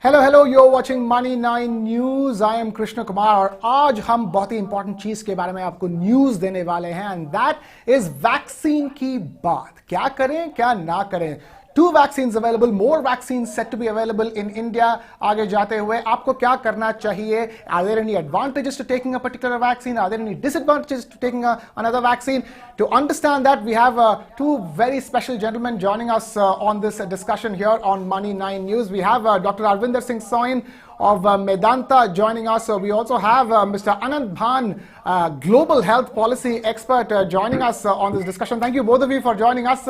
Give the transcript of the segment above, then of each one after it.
Hello hello, you're watching Money 9 news. I am Krishna Kumar और आज हम बहुत ही इंपॉर्टेंट चीज के बारे में आपको न्यूज देने वाले हैं एंड दैट इज वैक्सीन की बात। क्या करें क्या ना करें। Two vaccines available, more vaccine set to be available in India. आगे जाते हुए आपको क्या करना चाहिए? Are there any advantages to taking a particular vaccine? Are there any disadvantages to taking another vaccine? To understand that, we have two very special gentlemen joining us on this discussion here on Money 9 News. We have Dr. Arvinder Singh Soin of Medanta joining us. We also have Mr. Anant Bhan, Global Health Policy Expert, joining us on this discussion. Thank you both of you for joining us.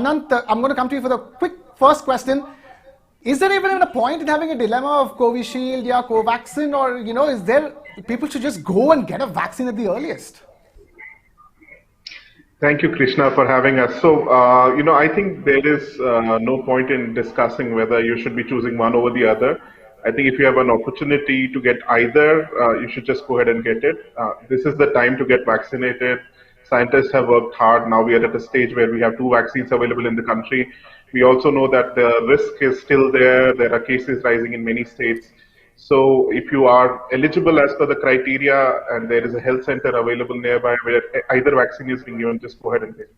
Anant, I'm going to come to you for the quick first question. Is there even a point in having a dilemma of Covishield or Covaxin, or is there people should just go and get a vaccine at the earliest? Thank you, Krishna, for having us. So, I think there is no point in discussing whether you should be choosing one over the other. I think if you have an opportunity to get either, you should just go ahead and get it. This is the time to get vaccinated. Scientists have worked hard. Now we are at a stage where we have two vaccines available in the country. We also know that the risk is still there. There are cases rising in many states. So if you are eligible as per the criteria and there is a health center available nearby where either vaccine is being given, just go ahead and get it.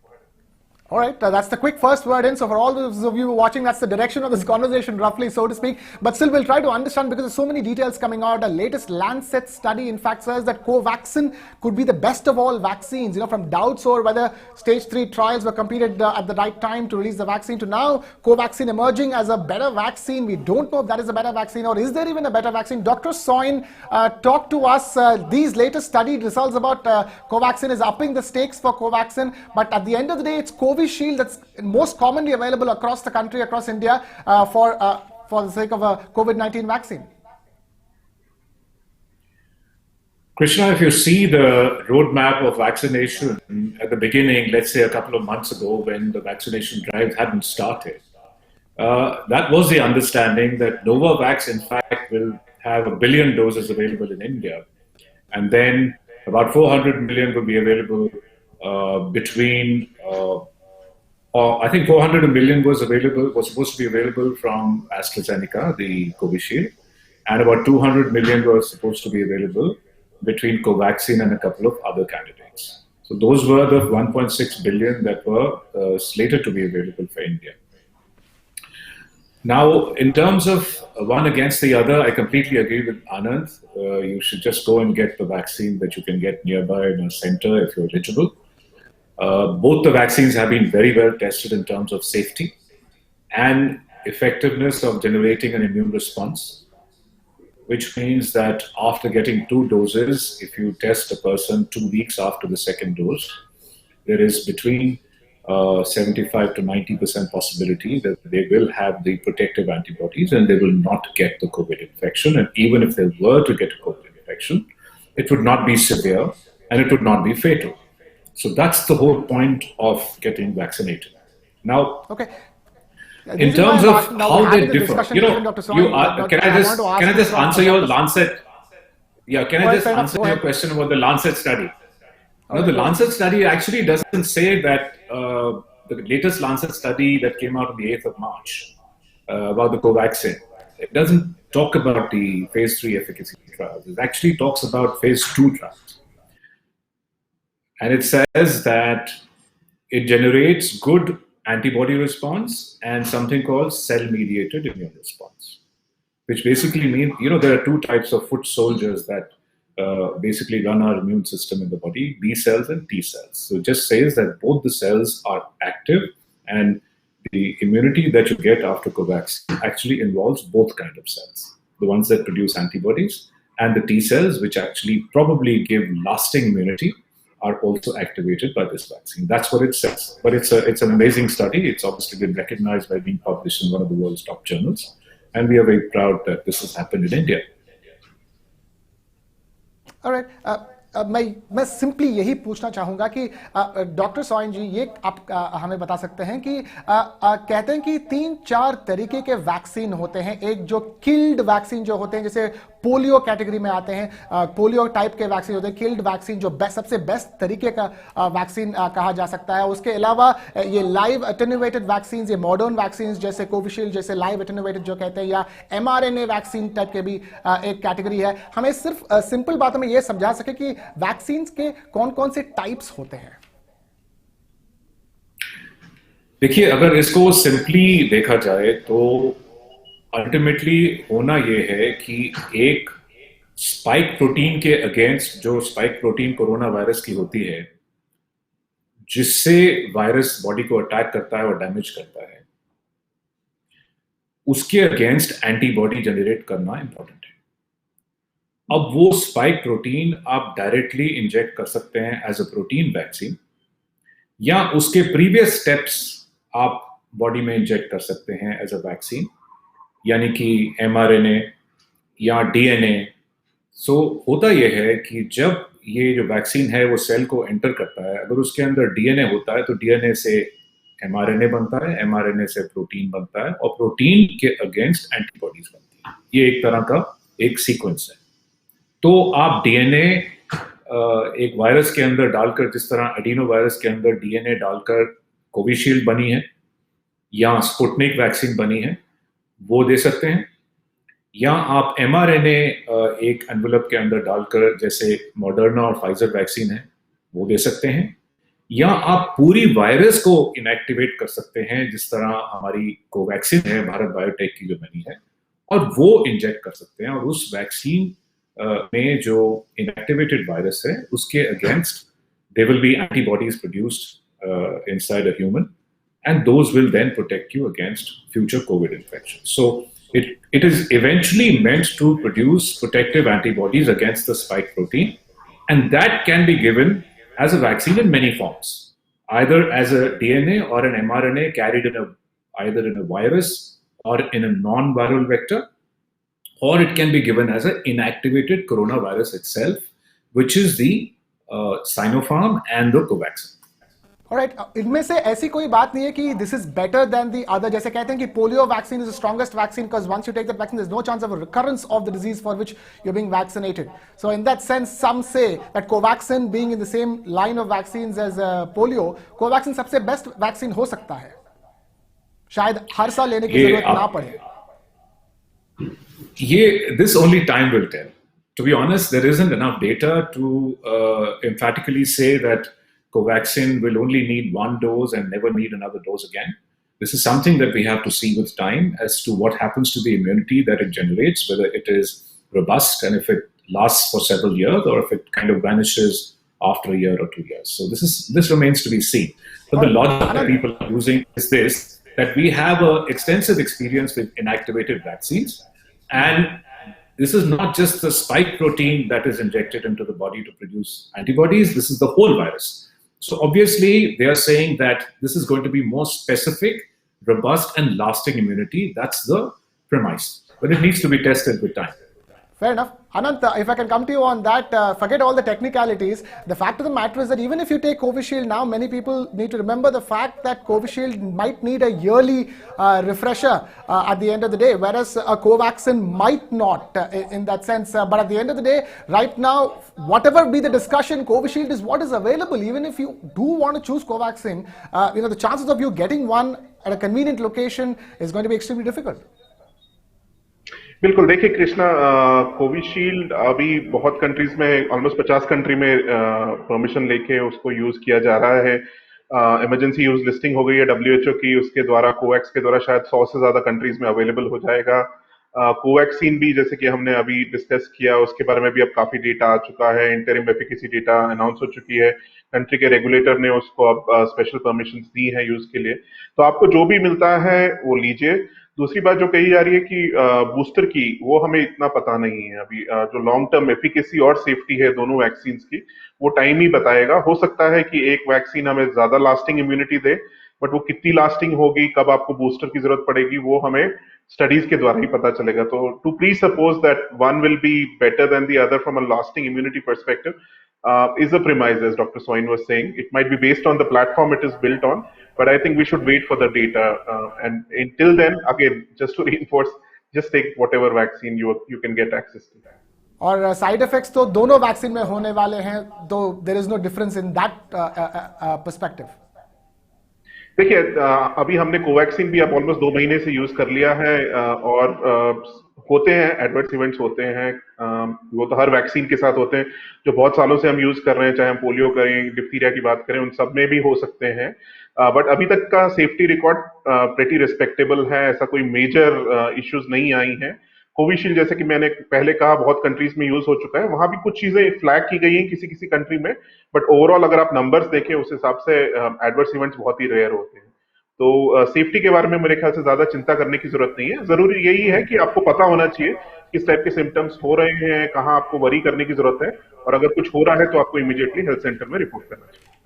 All right, that's the quick first word in. So for all those of you watching, that's the direction of this conversation, roughly, so to speak. But still, we'll try to understand because there's so many details coming out. The latest Lancet study, in fact, says that Covaxin could be the best of all vaccines. From doubts over whether stage 3 trials were completed at the right time to release the vaccine to now, Covaxin emerging as a better vaccine. We don't know if that is a better vaccine or is there even a better vaccine. Dr. Soin, talk to us. These latest study results about Covaxin is upping the stakes for Covaxin. But at the end of the day, it's Covishield that's most commonly available across the country, across India, for the sake of a COVID-19 vaccine. Krishna, if you see the roadmap of vaccination at the beginning, let's say a couple of months ago when the vaccination drive hadn't started, that was the understanding that Novavax, in fact, will have 1 billion doses available in India. And then about 400 million will be available between I think 400 million was supposed to be available from AstraZeneca, the Covishield, and about 200 million was supposed to be available between Covaxin and a couple of other candidates. So those were the 1.6 billion that were slated to be available for India. Now, in terms of one against the other, I completely agree with Anand. You should just go and get the vaccine that you can get nearby in a center if you're eligible. Both the vaccines have been very well tested in terms of safety and effectiveness of generating an immune response, which means that after getting 2 doses, if you test a person 2 weeks after the second dose, there is between 75 to 90% possibility that they will have the protective antibodies and they will not get the COVID infection. And even if they were to get a COVID infection, it would not be severe and it would not be fatal. So that's the whole point of getting vaccinated. Now, okay. In terms of how they differ, can I just answer your Lancet? Yeah, can I just answer your question about the Lancet study? No, the Lancet study actually doesn't say that the latest Lancet study that came out on the 8th of March about the Covaxin. It doesn't talk about the phase 3 efficacy trials. It actually talks about phase 2 trials. And it says that it generates good antibody response and something called cell-mediated immune response, which basically means, there are 2 types of foot soldiers that basically run our immune system in the body, B cells and T cells. So it just says that both the cells are active and the immunity that you get after Covaxin actually involves both kinds of cells, the ones that produce antibodies and the T cells, which actually probably give lasting immunity, are also activated by this vaccine. That's what it says. But it's an amazing study. It's obviously been recognized by being published in one of the world's top journals. And we are very proud that this has happened in India. All right. मैं simply यही पूछना चाहूंगा कि doctor Soin जी, ये आप हमें बता सकते हैं कि कहते हैं कि 3-4 तरीके के वैक्सीन होते हैं। एक जो किल्ड वैक्सीन जो होते हैं, जैसे पोलियो कैटेगरी में आते हैं। पोलियो टाइप के वैक्सीन होते हैं, किल्ड वैक्सीन जो सबसे बेस्ट तरीके का वैक्सीन कहा जा सकता है। उसके अलावा ये लाइव एटेन्यूएटेड वैक्सीन, ये मॉडर्न वैक्सीन जैसे कोविशील्ड जैसे लाइव एटेन्यूएटेड जो कहते हैं, या mRNA वैक्सीन टाइप के भी एक कैटेगरी है। हमें सिर्फ सिंपल बातों में यह समझा सके कि वैक्सीन के कौन कौन से टाइप्स होते हैं। देखिए, अगर इसको सिंपली देखा जाए तो अल्टीमेटली होना यह है कि एक स्पाइक प्रोटीन के अगेंस्ट, जो स्पाइक प्रोटीन कोरोना वायरस की होती है, जिससे वायरस बॉडी को अटैक करता है और डैमेज करता है, उसके अगेंस्ट एंटीबॉडी जनरेट करना इंपॉर्टेंट है। अब वो स्पाइक प्रोटीन आप डायरेक्टली इंजेक्ट कर सकते हैं एज अ प्रोटीन वैक्सीन, या उसके प्रीवियस स्टेप्स आप बॉडी में इंजेक्ट कर सकते हैं एज अ वैक्सीन, यानी कि mRNA या DNA। सो होता यह है कि जब ये जो वैक्सीन है वो सेल को एंटर करता है, अगर उसके अंदर DNA होता है तो DNA से mRNA बनता है, mRNA से प्रोटीन बनता है, और प्रोटीन के अगेंस्ट एंटीबॉडीज बनती है। ये एक तरह का एक सीक्वेंस है। तो आप DNA एक वायरस के अंदर डालकर, जिस तरह एडिनो वायरस के अंदर DNA डालकर कोविशील्ड बनी है या स्पुतनिक वैक्सीन बनी है, वो दे सकते हैं, या आप mRNA एक एनवेलप के अंदर डालकर, जैसे मॉडर्ना और फाइजर वैक्सीन है, वो दे सकते हैं, या आप पूरी वायरस को इनएक्टिवेट कर सकते हैं, जिस तरह हमारी कोवैक्सीन है भारत बायोटेक की जो बनी है, और वो इंजेक्ट कर सकते हैं। और उस वैक्सीन में जो इनएक्टिवेटेड वायरस है उसके against there will be antibodies produced inside a human, and those will then protect you against future COVID infections. So it is eventually meant to produce protective antibodies against the spike protein, and that can be given as a vaccine in many forms, either as a DNA or an mRNA carried in either in a virus or in a non-viral vector, or it can be given as an inactivated coronavirus itself, which is the Sinopharm and the Covaxin. Alright, इनमें से ऐसी कोई बात नहीं है कि this is better than the other। जैसे कहते हैं कि polio vaccine is the strongest vaccine because once you take that vaccine, there's no chance of a recurrence of the disease for which you're being vaccinated. So in that sense, some say that Covaxin, being in the same line of vaccines as polio, Covaxin सबसे best vaccine हो सकता है, शायद हर साल लेने की जरूरत ना पड़े। This only time will tell. To be honest, there isn't enough data to emphatically say that Covaxin will only need one dose and never need another dose again. This is something that we have to see with time as to what happens to the immunity that it generates, whether it is robust and if it lasts for several years, or if it kind of vanishes after a year or 2 years. So this remains to be seen. But the logic that people are using is this, that we have an extensive experience with inactivated vaccines, and this is not just the spike protein that is injected into the body to produce antibodies, this is the whole virus. So obviously they are saying that this is going to be more specific, robust and lasting immunity. That's the premise. But it needs to be tested with time. Fair enough. Anant, if I can come to you on that, forget all the technicalities. The fact of the matter is that even if you take Covishield now, many people need to remember the fact that Covishield might need a yearly refresher at the end of the day, whereas a Covaxin might not in that sense. But at the end of the day, right now, whatever be the discussion, Covishield is what is available. Even if you do want to choose Covaxin, the chances of you getting one at a convenient location is going to be extremely difficult. बिल्कुल, देखिए Krishna, Covishield अभी बहुत countries में, almost 50 country में permission लेके उसको use किया जा रहा है। इमरजेंसी यूज लिस्टिंग हो गई है WHO की, उसके द्वारा कोवैक्स के द्वारा शायद 100 से ज्यादा कंट्रीज में अवेलेबल हो जाएगा। कोवैक्सीन भी जैसे कि हमने अभी डिस्कस किया, उसके बारे में भी अब काफी डेटा आ चुका है, इंटरिम एफिकेसी डेटा अनाउंस हो चुकी है, कंट्री के रेगुलेटर ने उसको अब स्पेशल परमिशन दी है यूज के लिए। तो आपको जो भी मिलता है वो लीजिए। दूसरी बात जो कही जा रही है कि बूस्टर की, वो हमें इतना पता नहीं है अभी। जो लॉन्ग टर्म एफिकेसी और सेफ्टी है दोनों वैक्सीन की, वो टाइम ही बताएगा। हो सकता है कि एक वैक्सीन हमें ज्यादा लास्टिंग इम्यूनिटी दे, बट वो कितनी लास्टिंग होगी, कब आपको बूस्टर की जरूरत पड़ेगी, वो हमें स्टडीज के द्वारा ही पता चलेगा। तो to presuppose that one will be better than the other from a lasting immunity perspective is a premise, as Dr. Soin was saying. It might be based on the platform it is built on, but I think we should wait for the data. And until then, again, just to reinforce, just take whatever vaccine you can get access to. और side effects तो दोनों vaccine में होने वाले हैं, तो there is no difference in that perspective. देखिए, अभी हमने कोवैक्सीन भी अब ऑलमोस्ट 2 महीने से यूज कर लिया है, और होते हैं एडवर्स इवेंट्स होते हैं, वो तो हर वैक्सीन के साथ होते हैं जो बहुत सालों से हम यूज कर रहे हैं, चाहे हम पोलियो करें, डिप्थीरिया की बात करें, उन सब में भी हो सकते हैं। बट अभी तक का सेफ्टी रिकॉर्ड प्रेटी रिस्पेक्टेबल है, ऐसा कोई मेजर इश्यूज नहीं आई हैं। कोविशील्ड, जैसे कि मैंने पहले कहा, बहुत कंट्रीज में यूज हो चुका है, वहां भी कुछ चीजें फ्लैग की गई हैं किसी किसी कंट्री में, बट ओवरऑल अगर आप नंबर्स देखें उस हिसाब से एडवर्स इवेंट्स बहुत ही रेयर होते हैं। तो सेफ्टी के बारे में मेरे ख्याल से ज्यादा चिंता करने की जरूरत नहीं है। जरूरी यही है कि आपको पता होना चाहिए किस टाइप के सिम्टम्स हो रहे हैं, कहाँ आपको वरी करने की जरूरत है, और अगर कुछ हो रहा है तो आपको इमीडिएटली हेल्थ सेंटर में रिपोर्ट करना चाहिए।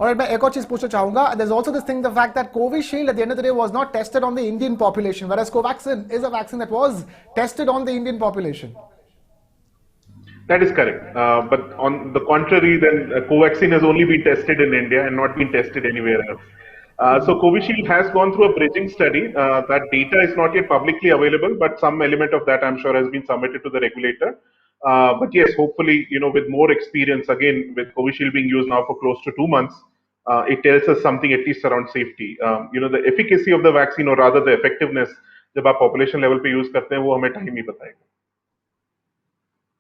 और मैं एक और चीज पूछना चाहूंगा, there is also this thing, the fact that Covishield at the end of the day was not tested on the Indian population, whereas Covaxin is a vaccine that was tested on the Indian population. That is correct. But on the contrary, then Covaxin has only been tested in India and not been tested anywhere else. So Covishield has gone through a bridging study. That data is not yet publicly available, but some element of that I'm sure has been submitted to the regulator. But yes, hopefully, with more experience, again, with Covishield being used now for close to 2 months, it tells us something at least around safety. The efficacy of the vaccine, or rather the effectiveness, जब आप population level पे use करते हैं, वो हमें time ही बताएगा।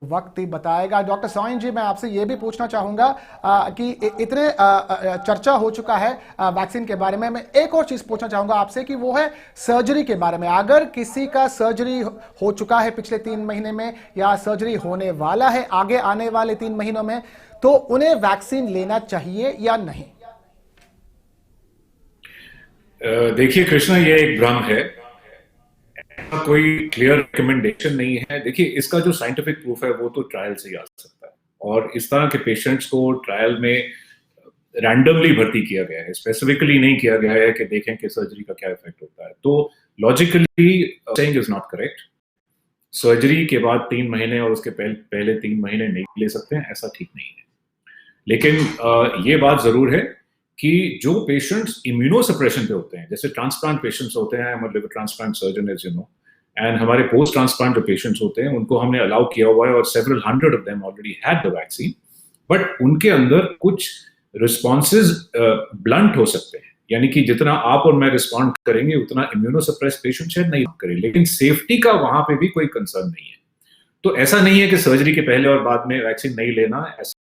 वक्त ही बताएगा। डॉक्टर सोइन जी, मैं आपसे यह भी पूछना चाहूंगा कि इतने चर्चा हो चुका है वैक्सीन के बारे में, मैं एक और चीज पूछना चाहूंगा आपसे कि वो है सर्जरी के बारे में। अगर किसी का सर्जरी हो चुका है पिछले 3 महीने में, या सर्जरी होने वाला है आगे आने वाले 3 महीनों में, तो उन्हें वैक्सीन लेना चाहिए या नहीं? देखिए कृष्णा, ये एक भ्रम है, कोई क्लियर रिकमेंडेशन नहीं है। देखिए, इसका जो साइंटिफिक प्रूफ है वो तो ट्रायल से ही आ सकता है, और इस तरह के पेशेंट्स को ट्रायल में रैंडमली भर्ती किया गया है, स्पेसिफिकली नहीं किया गया है कि देखें कि सर्जरी का क्या इफेक्ट होता है। तो logically saying is not correct. Surgery के बाद 3 महीने और उसके पहले 3 महीने नहीं ले सकते हैं, ऐसा ठीक नहीं है। लेकिन ये बात जरूर है कि जो पेशेंट्स इम्यूनोसप्रेशन पे होते हैं, जैसे ट्रांसप्लांट पेशेंट्स होते हैं, हम liver transplant surgeon as you know, and हमारे पोस्ट ट्रांसप्लांट जो पेशेंट्स होते हैं उनको हमने अलाउ किया हुआ है, और several hundred of them already had the vaccine, but उनके अंदर कुछ रिस्पॉन्सेज ब्लंट हो सकते हैं, यानी कि जितना आप और मैं रिस्पॉन्ड करेंगे उतना इम्यूनोसप्रेस पेशेंट शायद नहीं करे, लेकिन सेफ्टी का वहां पे भी कोई कंसर्न नहीं है। तो ऐसा नहीं है कि सर्जरी के पहले और बाद में वैक्सीन नहीं लेना, ऐसा